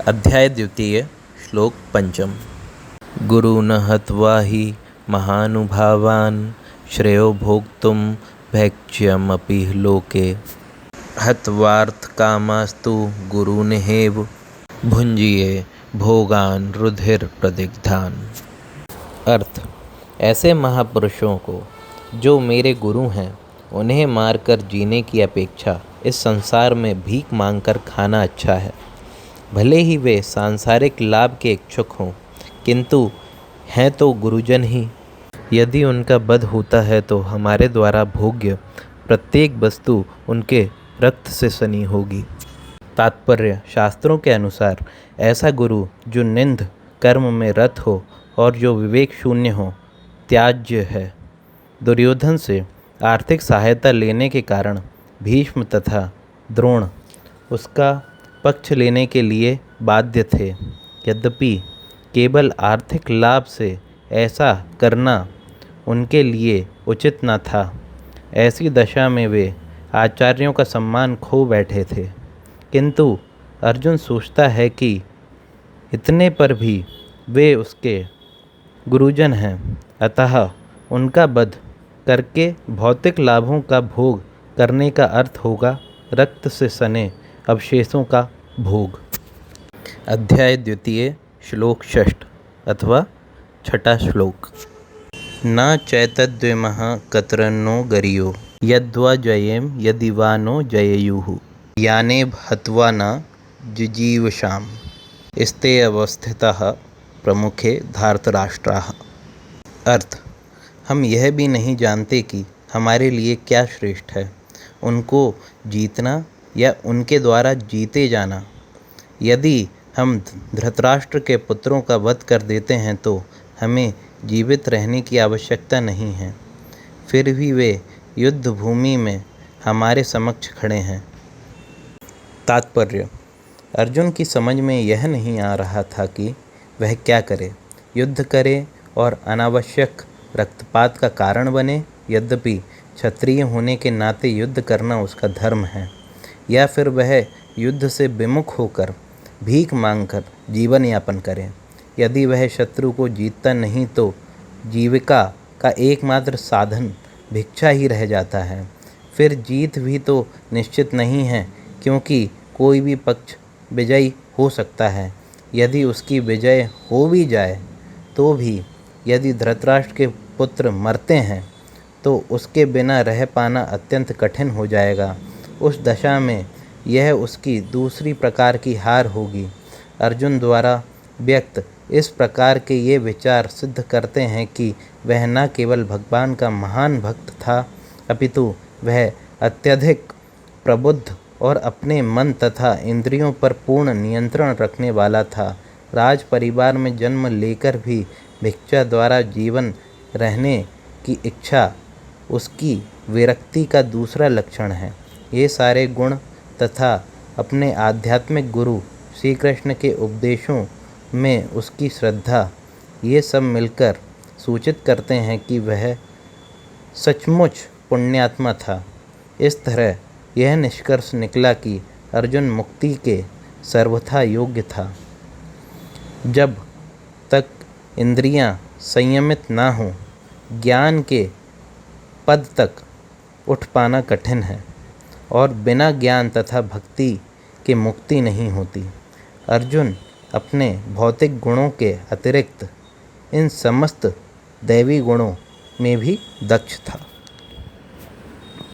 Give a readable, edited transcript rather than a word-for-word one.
अध्याय द्वितीय श्लोक पंचम। गुरुन हत्वा हि महानुभावान् श्रेयो भोक्तुं भैक्ष्यमपि लोके हत्वार्थकामास्तु गुरुनेहैव भुंजीये भोगान् रुधिर प्रदिग्धान्। अर्थ: ऐसे महापुरुषों को जो मेरे गुरु हैं उन्हें मारकर जीने की अपेक्षा इस संसार में भीख मांगकर खाना अच्छा है। भले ही वे सांसारिक लाभ के इच्छुक हों, किंतु हैं तो गुरुजन ही। यदि उनका वध होता है तो हमारे द्वारा भोग्य प्रत्येक वस्तु उनके रक्त से सनी होगी। तात्पर्य: शास्त्रों के अनुसार ऐसा गुरु जो निंद कर्म में रत हो और जो विवेक शून्य हो त्याज्य है। दुर्योधन से आर्थिक सहायता लेने के कारण भीष्म तथा द्रोण उसका पक्ष लेने के लिए बाध्य थे। यद्यपि केवल आर्थिक लाभ से ऐसा करना उनके लिए उचित न था। ऐसी दशा में वे आचार्यों का सम्मान खो बैठे थे। किंतु अर्जुन सोचता है कि इतने पर भी वे उसके गुरुजन हैं, अतः उनका वध करके भौतिक लाभों का भोग करने का अर्थ होगा रक्त से सने अवशेषों का भोग। अध्याय द्वितीय श्लोक षष्ठ अथवा छठा श्लोक। न चैतद्विमः कतरन्नो गरियो यद्वा जयेम यदि वा नो जयेयुः यानेभ हत्वा न जिजीवशाम स्ते अवस्थितः प्रमुखे धार्तराष्ट्राः। अर्थ: हम यह भी नहीं जानते कि हमारे लिए क्या श्रेष्ठ है, उनको जीतना या उनके द्वारा जीते जाना। यदि हम धृतराष्ट्र के पुत्रों का वध कर देते हैं तो हमें जीवित रहने की आवश्यकता नहीं है। फिर भी वे युद्ध भूमि में हमारे समक्ष खड़े हैं। तात्पर्य: अर्जुन की समझ में यह नहीं आ रहा था कि वह क्या करे, युद्ध करे और अनावश्यक रक्तपात का कारण बने। यद्यपि क्षत्रिय होने के नाते युद्ध करना उसका धर्म है, या फिर वह युद्ध से विमुख होकर भीख मांगकर जीवन यापन करे। यदि वह शत्रु को जीतता नहीं तो जीविका का एकमात्र साधन भिक्षा ही रह जाता है। फिर जीत भी तो निश्चित नहीं है, क्योंकि कोई भी पक्ष विजयी हो सकता है। यदि उसकी विजय हो भी जाए तो भी यदि धृतराष्ट्र के पुत्र मरते हैं तो उसके बिना रह पाना अत्यंत कठिन हो जाएगा। उस दशा में यह उसकी दूसरी प्रकार की हार होगी। अर्जुन द्वारा व्यक्त इस प्रकार के ये विचार सिद्ध करते हैं कि वह न केवल भगवान का महान भक्त था, अपितु वह अत्यधिक प्रबुद्ध और अपने मन तथा इंद्रियों पर पूर्ण नियंत्रण रखने वाला था। राज परिवार में जन्म लेकर भी भिक्षा द्वारा जीवन रहने की इच्छा उसकी विरक्ति का दूसरा लक्षण है। ये सारे गुण तथा अपने आध्यात्मिक गुरु श्री कृष्ण के उपदेशों में उसकी श्रद्धा, ये सब मिलकर सूचित करते हैं कि वह सचमुच पुण्यात्मा था। इस तरह यह निष्कर्ष निकला कि अर्जुन मुक्ति के सर्वथा योग्य था। जब तक इंद्रियां संयमित ना हों, ज्ञान के पद तक उठ पाना कठिन है और बिना ज्ञान तथा भक्ति के मुक्ति नहीं होती। अर्जुन अपने भौतिक गुणों के अतिरिक्त इन समस्त दैवी गुणों में भी दक्ष था।